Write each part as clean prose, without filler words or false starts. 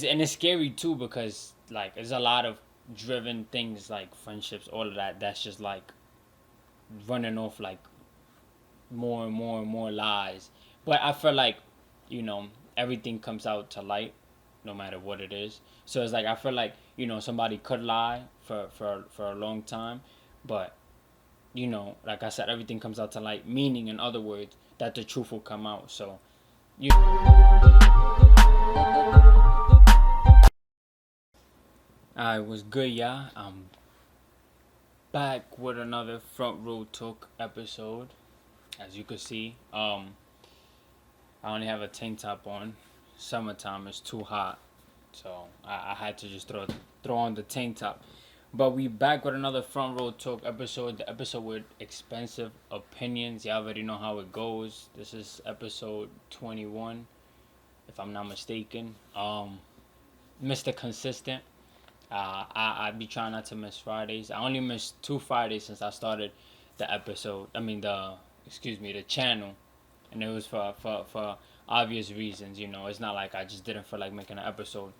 And it's scary too because like there's a lot of driven things like friendships, all of that. That's just like running off like more and more and more lies. But I feel like, you know, everything comes out to light, no matter what it is. So it's like I feel like somebody could lie for a long time, but like I said, everything comes out to light. Meaning, in other words, that the truth will come out. So you. I was good, yeah. I'm back with another Front Row Talk episode. As you can see, I only have a tank top on. Summertime is too hot, so I had to just throw on the tank top. But we back with another Front Row Talk episode. The episode with expensive opinions. You already know how it goes. This is episode 21, if I'm not mistaken. Mr. Consistent. I be trying not to miss Fridays. I only missed 2 Fridays since I started the episode. I mean the channel, and it was for obvious reasons. It's not like I just didn't feel like making an episode.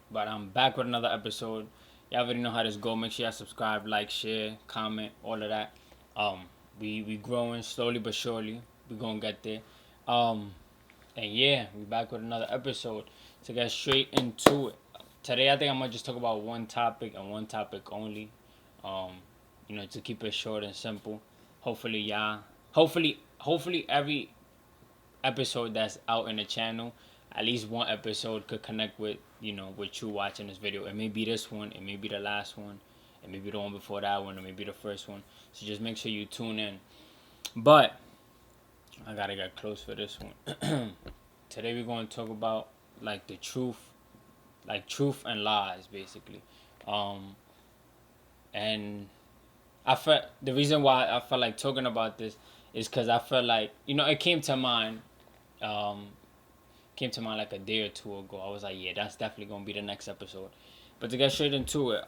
But I'm back with another episode. Y'all already know how this go. Make sure y'all subscribe, like, share, comment, all of that. We growing slowly but surely. We gonna get there. And yeah, we back with another episode to get straight into it. Today, I think I'm gonna just talk about one topic and one topic only. Um, to keep it short and simple. Hopefully, y'all. Hopefully, every episode that's out in the channel, at least one episode could connect with with you watching this video. It may be this one, it may be the last one, it may be the one before that one, or maybe the first one. So just make sure you tune in. But I gotta get close for this one. Today we're going to talk about like the truth, like truth and lies, basically. Um, and I felt the reason why I felt like talking about this is because I felt like it um, came to mind like a day or two ago. I was like, yeah, that's definitely gonna be the next episode. But to get straight into it,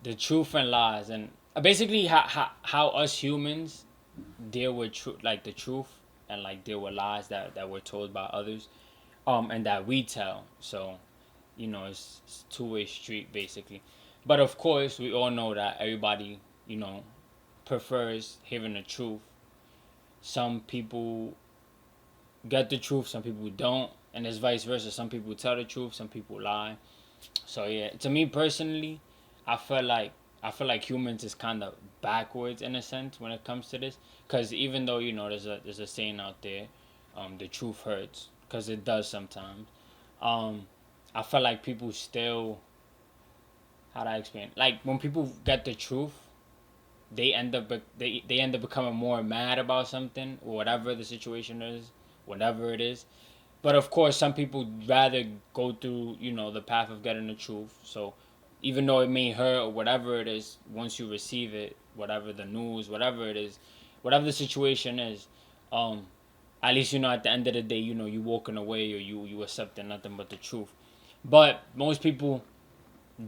the truth and lies, and basically how us humans deal with truth, like the truth, and like deal with lies that we're told by others, and that we tell. So, it's two-way street basically. But of course, we all know that everybody, prefers hearing the truth. Some people get the truth, some people don't, and it's vice versa. Some people tell the truth, some people lie. So yeah, to me personally, I feel like humans is kind of backwards in a sense when it comes to this. Because even though there's a saying out there, the truth hurts, because it does sometimes. Um, I feel like people still, how do I explain? Like when people get the truth, they end up becoming more mad about something or whatever the situation is, whatever it is. But of course, some people rather go through the path of getting the truth. So even though it may hurt or whatever it is, once you receive it, whatever the news, whatever it is, whatever the situation is, um, at least at the end of the day, you walking away or you accepting nothing but the truth. But most people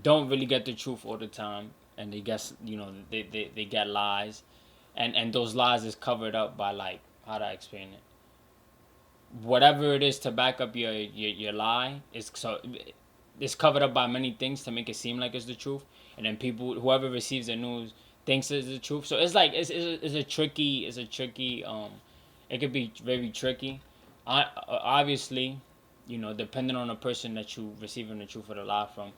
don't really get the truth all the time, and they guess they get lies, and those lies is covered up by, like, how do I explain it, whatever it is to back up your lie is, so it's covered up by many things to make it seem like it's the truth, and then people, whoever receives the news, thinks it's the truth. So it's like it's a tricky it could be very tricky. Obviously, depending on the person that you receiving the truth or the lie from,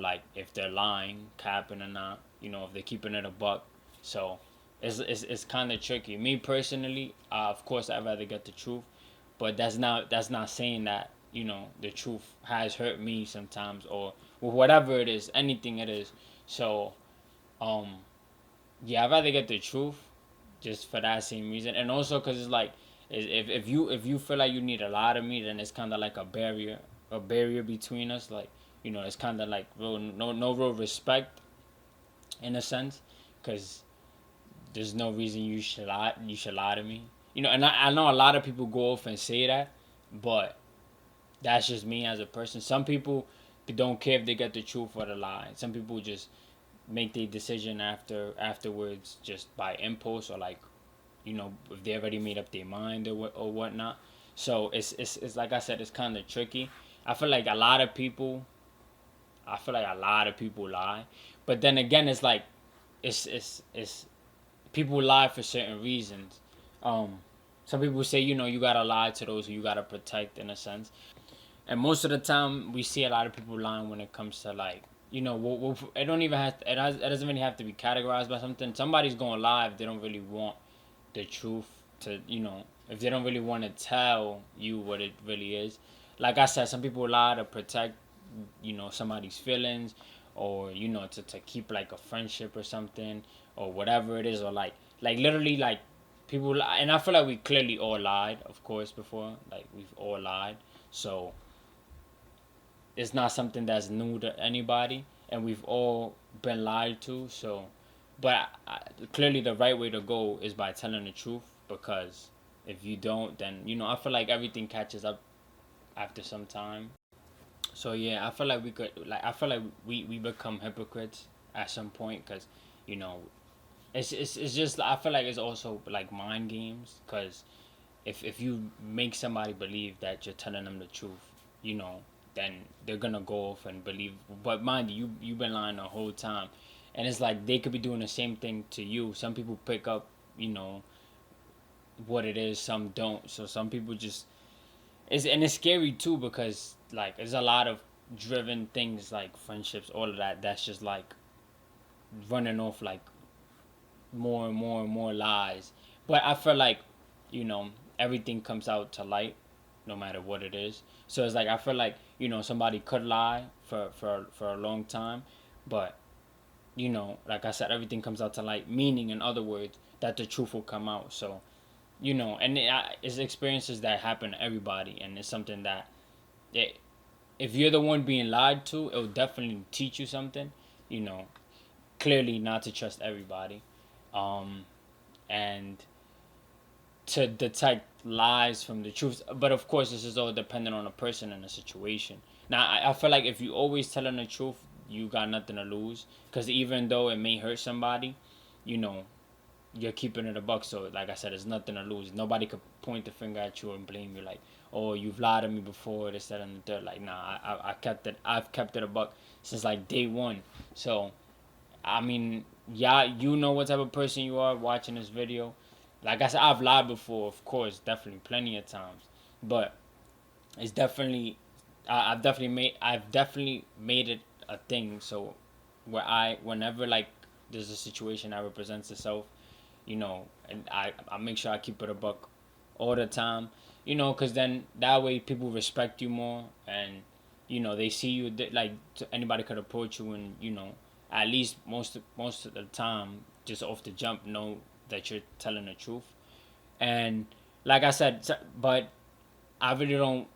like if they're lying, capping or not, if they're keeping it a buck. So it's kind of tricky. Me personally, of course, I'd rather get the truth, but that's not saying that the truth has hurt me sometimes, or whatever it is, anything it is. So um yeah, I'd rather get the truth just for that same reason, and also because it's like, if you feel like you need a lot of me, then it's kind of like a barrier between us. Like, it's kind of like real, no real respect in a sense, because there's no reason you should lie to me. And I know a lot of people go off and say that, but that's just me as a person. Some people don't care if they get the truth or the lie. Some people just make their decision afterwards, just by impulse, or like, if they already made up their mind or whatnot. So it's like I said, it's kind of tricky. I feel like a lot of people, I feel like a lot of people lie, but then again, it's like it's people lie for certain reasons. Um, some people say, you gotta lie to those who you gotta protect in a sense, and most of the time we see a lot of people lying when it comes to like, it don't even have to, it doesn't really have to be categorized by something. Somebody's gonna lie if they don't really want the truth to, if they don't really want to tell you what it really is. Like I said, some people lie to protect, somebody's feelings, or to keep like a friendship or something, or whatever it is, or like literally like people lie. And I feel like we clearly all lied, of course, before. Like we've all lied, so it's not something that's new to anybody, and we've all been lied to. So, but clearly the right way to go is by telling the truth, because if you don't, then I feel like everything catches up after some time. So yeah, I feel like I feel like we become hypocrites at some point, because you know it's just, I feel like it's also like mind games, because if you make somebody believe that you're telling them the truth, you know, then they're gonna go off and believe. But mind you, you've been lying the whole time, and it's like they could be doing the same thing to you. Some people pick up, what it is. Some don't. So some people just it's scary too, because like there's a lot of driven things like friendships, all of that. That's just like running off like more and more and more lies. But I feel like, everything comes out to light, no matter what it is. So it's like I feel like somebody could lie for a long time, but like I said, everything comes out to light. Meaning, in other words, that the truth will come out. So and it's experiences that happen to everybody, and it's something that it, if you're the one being lied to, it will definitely teach you something. You know, clearly not to trust everybody. Um, and to detect lies from the truth. But of course, this is all dependent on the person and the situation. Now, I feel like if you always telling the truth, you got nothing to lose. Because even though it may hurt somebody, you know, you're keeping it a buck. So, like I said, there's nothing to lose. Nobody could point the finger at you and blame you like, oh, you've lied to me before, this, that, and the third. Like, nah, I kept it. I've kept it a buck since like day one. So, I mean, yeah, you know what type of person you are watching this video. Like I said, I've lied before, of course, definitely, plenty of times. But it's definitely, I've definitely made it a thing. So, whenever like there's a situation that represents itself, and I make sure I keep it a buck all the time, because then that way people respect you more, and they see you like anybody could approach you, and at least most of the time, just off the jump, know that you're telling the truth. And like I said, but I really don't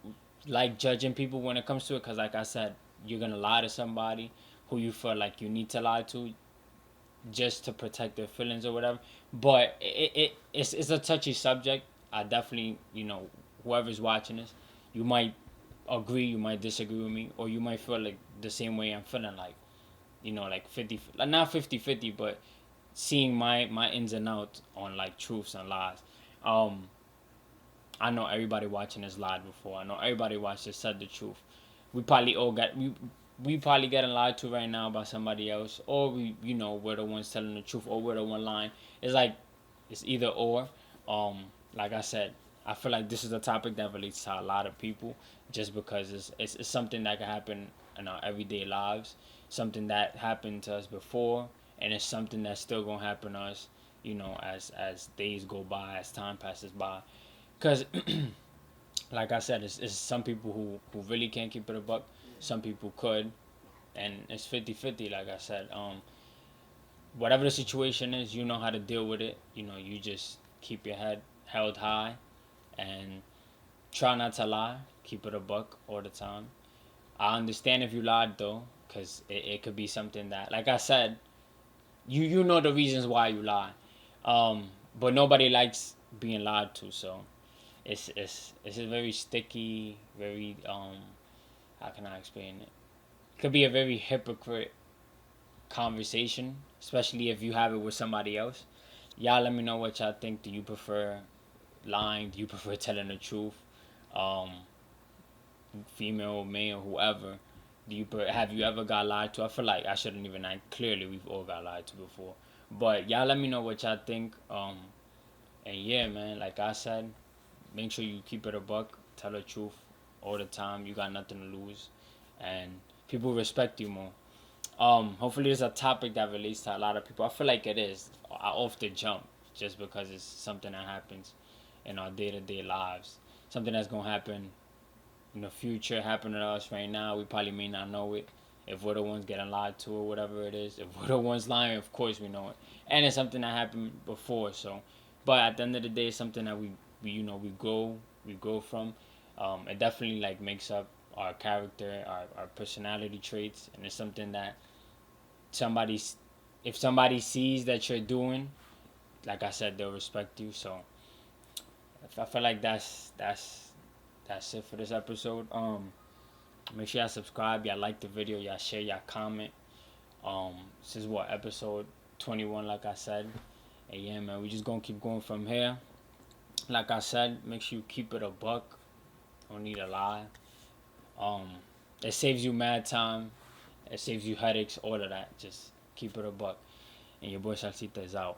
like judging people when it comes to it, because like I said, you're gonna lie to somebody who you feel like you need to lie to, just to protect their feelings or whatever. But it's a touchy subject. I definitely, whoever's watching this, you might agree, you might disagree with me, or you might feel like the same way I'm feeling, like like 50, like not 50-50, but seeing my ins and outs on like truths and lies. um I know everybody watching this lied before. I know everybody watched this said the truth. We probably all got we probably getting lied to right now by somebody else, or we're the ones telling the truth, or we're the one lying. It's like it's either or. Like I said, I feel like this is a topic that relates to a lot of people, just because it's something that can happen in our everyday lives, something that happened to us before, and it's something that's still gonna happen to us, as days go by, as time passes by. Because, like I said, it's some people who really can't keep it a buck. Some people could, and it's 50-50. Like I said, whatever the situation is, you know how to deal with it. You just keep your head held high, and try not to lie. Keep it a buck all the time. I understand if you lied though, because it could be something that, like I said, you know the reasons why you lie. But nobody likes being lied to, so it's a very sticky, very how can I explain it? It could be a very hypocrite conversation, especially if you have it with somebody else. Y'all let me know what y'all think. Do you prefer lying? Do you prefer telling the truth? um, female, male, whoever. Have you ever got lied to? I feel like I shouldn't even. Clearly, we've all got lied to before. But y'all, let me know what y'all think. And yeah, man, like I said, make sure you keep it a buck. Tell the truth all the time. You got nothing to lose, and people respect you more. Hopefully, it's a topic that relates to a lot of people. I feel like it is off the jump, just because it's something that happens in our day to day lives. Something that's gonna happen in the future, happen to us right now. We probably may not know it. If we're the ones getting lied to or whatever it is, if we're the ones lying, of course we know it. And it's something that happened before. So, but at the end of the day, it's something that we grow from. It definitely like makes up our character, our personality traits, and it's something that somebody's if somebody sees that you're doing, like I said, they'll respect you. So I feel like that's it for this episode. Make sure y'all subscribe, y'all like the video, y'all share, y'all comment. This is what episode 21, like I said. And yeah, man, we just gonna keep going from here. Like I said, make sure you keep it a buck. Don't need a lie. Um, it saves you mad time. It saves you headaches, all of that. Just keep it a buck. And your boy ssalcita is out.